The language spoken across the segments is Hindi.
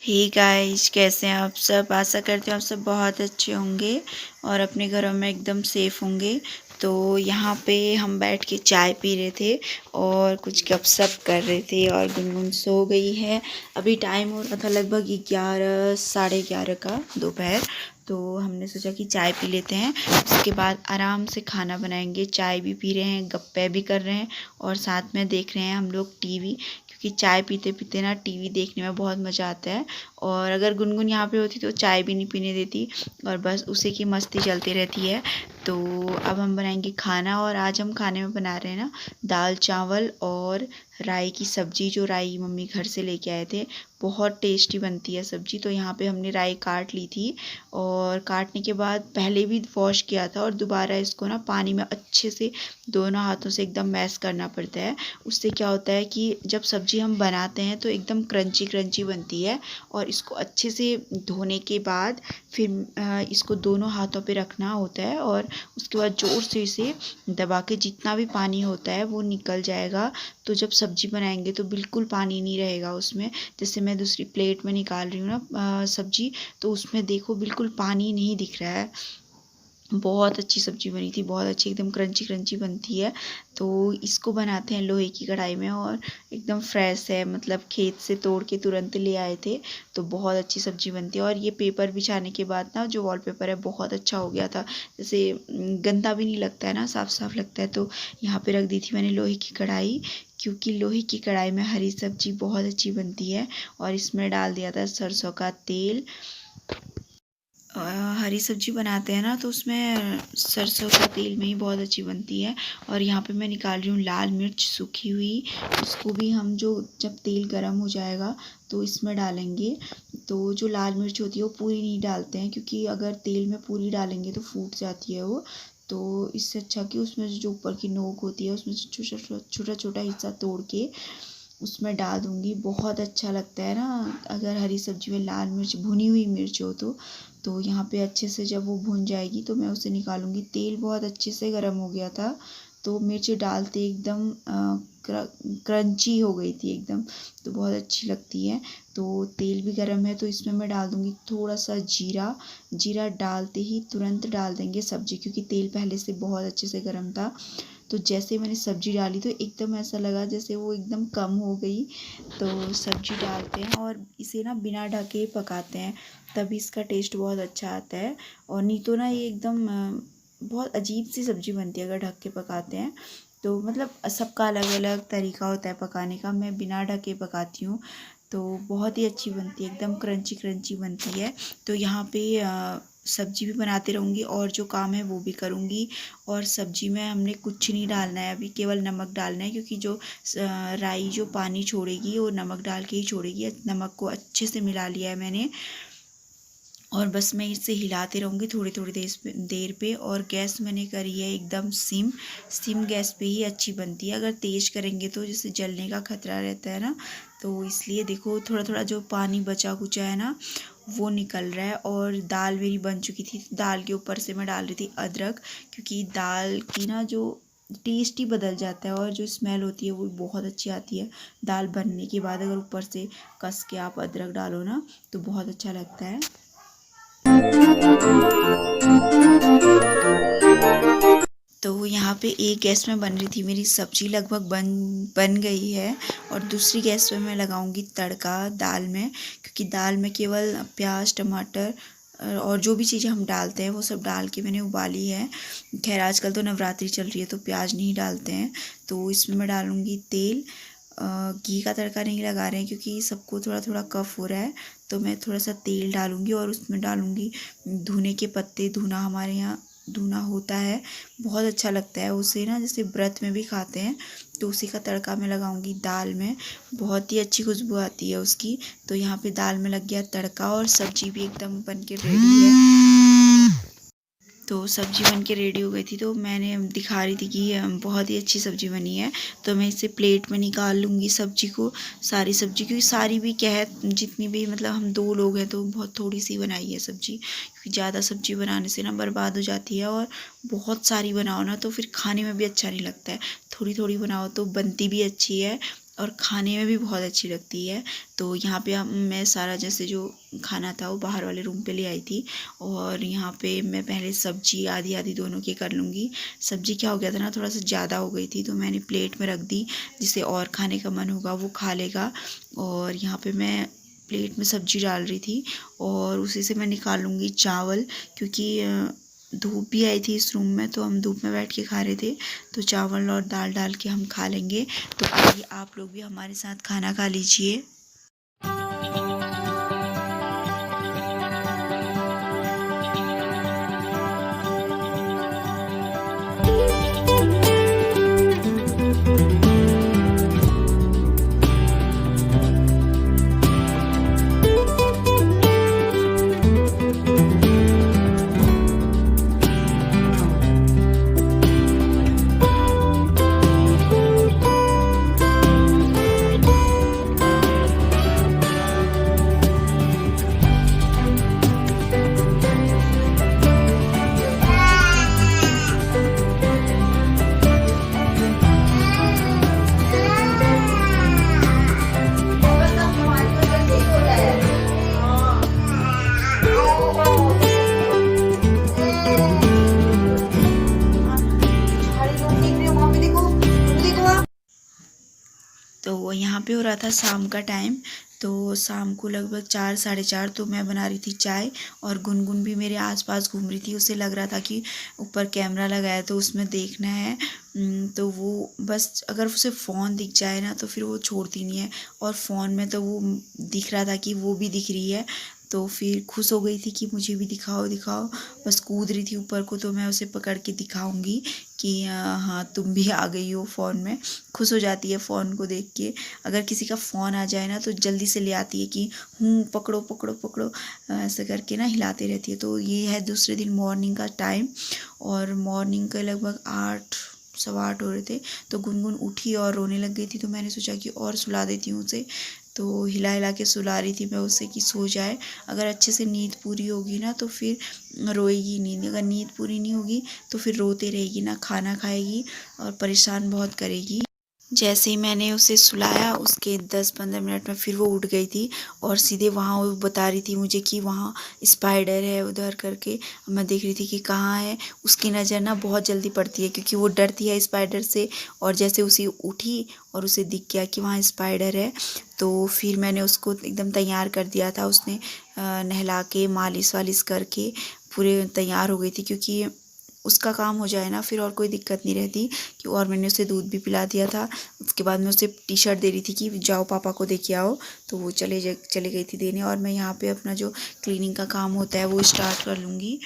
हे गाइस, कैसे हैं आप सब। आशा करती हूँ आप सब बहुत अच्छे होंगे और अपने घरों में एकदम सेफ होंगे। तो यहाँ पे हम बैठ के चाय पी रहे थे और कुछ गपशप कर रहे थे और गुनगुन सो गई है। अभी टाइम हो रहा था लगभग 11 साढ़े 11 का दोपहर। तो हमने सोचा कि चाय पी लेते हैं, उसके बाद आराम से खाना बनाएंगे। चाय भी पी रहे हैं, गप्पे भी कर रहे हैं और साथ में देख रहे हैं हम लोग टीवी, क्योंकि चाय पीते पीते ना टीवी देखने में बहुत मज़ा आता है। और अगर गुनगुन यहाँ पे होती तो चाय भी नहीं पीने देती और बस उसी की मस्ती चलती रहती है। तो अब हम बनाएंगे खाना और आज हम खाने में बना रहे हैं ना दाल चावल और राई की सब्ज़ी, जो राई मम्मी घर से लेके आए थे। बहुत टेस्टी बनती है सब्ज़ी। तो यहाँ पे हमने राई काट ली थी और काटने के बाद पहले भी वॉश किया था और दोबारा इसको ना पानी में अच्छे से दोनों हाथों से एकदम मैश करना पड़ता है। उससे क्या होता है कि जब सब्ज़ी हम बनाते हैं तो एकदम क्रंची क्रंची बनती है। और इसको अच्छे से धोने के बाद फिर इसको दोनों हाथों पे रखना होता है और उसके बाद ज़ोर से इसे दबा के जितना भी पानी होता है वो निकल जाएगा। तो जब सब्ज़ी बनाएंगे तो बिल्कुल पानी नहीं रहेगा उसमें। जैसे मैं दूसरी प्लेट में निकाल रही हूँ ना सब्ज़ी, तो उसमें देखो बिल्कुल पानी नहीं दिख रहा है। बहुत अच्छी सब्ज़ी बनी थी, बहुत अच्छी, एकदम क्रंची क्रंची बनती है। तो इसको बनाते हैं लोहे की कढ़ाई में और एकदम फ्रेश है, मतलब खेत से तोड़ के तुरंत ले आए थे। तो बहुत अच्छी सब्ज़ी बनती है और ये पेपर बिछाने के बाद ना जो वॉलपेपर है बहुत अच्छा हो गया था। जैसे गंदा भी नहीं लगता है ना, साफ साफ लगता है। तो यहाँ पे रख दी थी मैंने लोहे की कढ़ाई, क्योंकि लोहे की कढ़ाई में हरी सब्ज़ी बहुत अच्छी बनती है। और इसमें डाल दिया था सरसों का तेल। अ, हरी सब्ज़ी बनाते हैं ना तो उसमें सरसों का तेल में ही बहुत अच्छी बनती है। और यहाँ पे मैं निकाल रही हूँ लाल मिर्च सूखी हुई। उसको भी हम जो जब तेल गर्म हो जाएगा तो इसमें डालेंगे। तो जो लाल मिर्च होती है वो पूरी नहीं डालते हैं, क्योंकि अगर तेल में पूरी डालेंगे तो फूट जाती है वो। तो इससे अच्छा कि उसमें जो ऊपर की नोक होती है उसमें से छोटा छोटा छोटा हिस्सा तोड़ के उसमें डाल दूँगी। बहुत अच्छा लगता है ना अगर हरी सब्ज़ी में लाल मिर्च, भुनी हुई मिर्च हो तो यहाँ पे अच्छे से जब वो भुन जाएगी तो मैं उसे निकालूँगी। तेल बहुत अच्छे से गर्म हो गया था तो मिर्च डालते एकदम क्रंची हो गई थी एकदम। तो बहुत अच्छी लगती है। तो तेल भी गर्म है तो इसमें मैं डाल दूँगी थोड़ा सा जीरा। जीरा डालते ही तुरंत डाल देंगे सब्ज़ी, क्योंकि तेल पहले से बहुत अच्छे से गर्म था। तो जैसे मैंने सब्ज़ी डाली तो एकदम ऐसा लगा जैसे वो एकदम कम हो गई। तो सब्ज़ी डालते हैं और इसे ना बिना ढके पकाते हैं, तभी इसका टेस्ट बहुत अच्छा आता है। और नहीं तो ना ये एकदम बहुत अजीब सी सब्ज़ी बनती है अगर ढक के पकाते हैं। तो मतलब सबका अलग अलग तरीका होता है पकाने का। मैं बिना ढके पकाती हूँ तो बहुत ही अच्छी बनती है, एकदम क्रंची क्रंची बनती है। तो यहाँ पे सब्ज़ी भी बनाते रहूँगी और जो काम है वो भी करूँगी। और सब्ज़ी में हमने कुछ नहीं डालना है अभी, केवल नमक डालना है, क्योंकि जो राई जो पानी छोड़ेगी वो नमक डाल के ही छोड़ेगी। नमक को अच्छे से मिला लिया है मैंने और बस मैं इसे हिलाते रहूँगी थोड़ी थोड़ी देर पे। और गैस मैंने करी है एकदम सिम गैस पे ही अच्छी बनती है। अगर तेज़ करेंगे तो जैसे जलने का खतरा रहता है ना, तो इसलिए देखो थोड़ा थोड़ा जो पानी बचा कुचा है ना वो निकल रहा है। और दाल मेरी बन चुकी थी। दाल के ऊपर से मैं डाल रही थी अदरक, क्योंकि दाल की ना जो टेस्ट ही बदल जाता है और जो स्मेल होती है वो बहुत अच्छी आती है। दाल बनने के बाद अगर ऊपर से कस के आप अदरक डालो ना तो बहुत अच्छा लगता है। तो यहाँ पे एक गैस में बन रही थी मेरी सब्ज़ी, लगभग बन गई है। और दूसरी गैस पे मैं लगाऊंगी तड़का दाल में, क्योंकि दाल में केवल प्याज टमाटर और जो भी चीज़ें हम डालते हैं वो सब डाल के मैंने उबाली है। खैर आजकल तो नवरात्रि चल रही है तो प्याज नहीं डालते हैं। तो इसमें मैं डालूँगी तेल। घी का तड़का नहीं लगा रहे हैं क्योंकि सबको थोड़ा थोड़ा कफ हो रहा है। तो मैं थोड़ा सा तेल डालूँगी और उसमें डालूँगी धुने के पत्ते। धुना हमारे यहाँ धुना होता है, बहुत अच्छा लगता है उसे ना, जैसे व्रत में भी खाते हैं। तो उसी का तड़का मैं लगाऊंगी दाल में, बहुत ही अच्छी खुशबू आती है उसकी। तो यहाँ पे दाल में लग गया तड़का और सब्जी भी एकदम बन के रेडी है। तो सब्ज़ी बन के रेडी हो गई थी तो मैंने दिखा रही थी कि बहुत ही अच्छी सब्ज़ी बनी है। तो मैं इसे प्लेट में निकाल लूँगी सब्ज़ी को, सारी सब्ज़ी, क्योंकि सारी भी क्या है जितनी भी, मतलब हम 2 लोग हैं तो बहुत थोड़ी सी बनाई है सब्ज़ी, क्योंकि ज़्यादा सब्ज़ी बनाने से ना बर्बाद हो जाती है। और बहुत सारी बनाओ ना तो फिर खाने में भी अच्छा नहीं लगता है। थोड़ी थोड़ी बनाओ तो बनती भी अच्छी है और खाने में भी बहुत अच्छी लगती है। तो यहाँ पे मैं सारा जैसे जो खाना था वो बाहर वाले रूम पे ले आई थी। और यहाँ पे मैं पहले सब्जी आधी आधी दोनों की कर लूँगी। सब्जी क्या हो गया था ना, थोड़ा सा ज़्यादा हो गई थी, तो मैंने प्लेट में रख दी, जिसे और खाने का मन होगा वो खा लेगा। और यहाँ पे मैं प्लेट में सब्जी डाल रही थी और उसी से मैं निकालूँगी चावल, क्योंकि धूप भी आई थी इस रूम में, तो हम धूप में बैठ के खा रहे थे। तो चावल और दाल डाल के हम खा लेंगे। तो आइए आप लोग भी हमारे साथ खाना खा लीजिए। तो यहाँ पे हो रहा था शाम का टाइम। तो शाम को लगभग 4 साढ़े 4 तो मैं बना रही थी चाय, और गुनगुन भी मेरे आसपास घूम रही थी। उसे लग रहा था कि ऊपर कैमरा लगा है तो उसमें देखना है। तो वो बस अगर उसे फ़ोन दिख जाए ना तो फिर वो छोड़ती नहीं है। और फ़ोन में तो वो दिख रहा था कि वो भी दिख रही है, तो फिर खुश हो गई थी कि मुझे भी दिखाओ दिखाओ। बस कूद रही थी ऊपर को, तो मैं उसे पकड़ के दिखाऊंगी कि हाँ तुम भी आ गई हो फ़ोन में। खुश हो जाती है फ़ोन को देख के। अगर किसी का फ़ोन आ जाए ना तो जल्दी से ले आती है कि पकड़ो पकड़ो पकड़ो, ऐसे करके ना हिलाती रहती है। तो ये है दूसरे दिन मॉर्निंग का टाइम, और मॉर्निंग के लगभग 8 सवा 8 हो रहे थे। तो गुनगुन उठी और रोने लग गई थी, तो मैंने सोचा कि और सुला देती हूँ उसे। तो हिला हिला के सुला रही थी मैं उसे कि सो जाए। अगर अच्छे से नींद पूरी होगी ना तो फिर रोएगी नहीं, अगर नींद पूरी नहीं होगी तो फिर रोते रहेगी, ना खाना खाएगी और परेशान बहुत करेगी। जैसे ही मैंने उसे सुलाया उसके 10-15 मिनट में फिर वो उठ गई थी, और सीधे वहाँ वो बता रही थी मुझे कि वहाँ स्पाइडर है उधर करके। मैं देख रही थी कि कहाँ है। उसकी नज़र ना बहुत जल्दी पड़ती है क्योंकि वो डरती है स्पाइडर से। और जैसे उसी उठी और उसे दिख गया कि वहाँ स्पाइडर है, तो फिर मैंने उसको एकदम तैयार कर दिया था। उसने नहला के मालिश वालिश करके पूरे तैयार हो गई थी, क्योंकि उसका काम हो जाए ना फिर और कोई दिक्कत नहीं रहती। कि और मैंने उसे दूध भी पिला दिया था। उसके बाद मैं उसे टी शर्ट दे रही थी कि जाओ पापा को दे के आओ, तो वो चले गई थी देने। और मैं यहाँ पे अपना जो क्लीनिंग का काम होता है वो स्टार्ट कर लूँगी।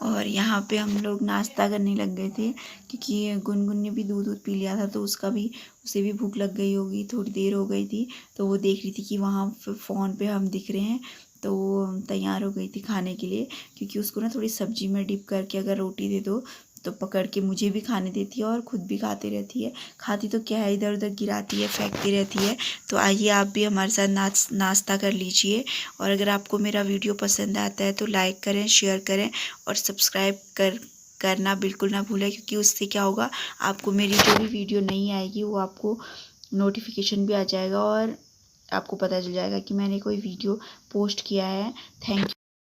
और यहाँ पे हम लोग नाश्ता करने लग गए थे, क्योंकि गुनगुन ने भी दूध पी लिया था, तो उसे भी भूख लग गई होगी, थोड़ी देर हो गई थी। तो वो देख रही थी कि वहाँ फ़ोन पे हम दिख रहे हैं, तो तैयार हो गई थी खाने के लिए। क्योंकि उसको ना थोड़ी सब्जी में डिप करके अगर रोटी दे दो तो पकड़ के मुझे भी खाने देती है और ख़ुद भी खाती रहती है। खाती तो क्या है, इधर उधर गिराती है, फेंकती रहती है। तो आइए आप भी हमारे साथ नाश्ता कर लीजिए। और अगर आपको मेरा वीडियो पसंद आता है तो लाइक करें, शेयर करें और सब्सक्राइब करना बिल्कुल ना भूलें, क्योंकि उससे क्या होगा, आपको मेरी जो भी वीडियो नहीं आएगी वो आपको नोटिफिकेशन भी आ जाएगा और आपको पता चल जाएगा कि मैंने कोई वीडियो पोस्ट किया है। Thank you.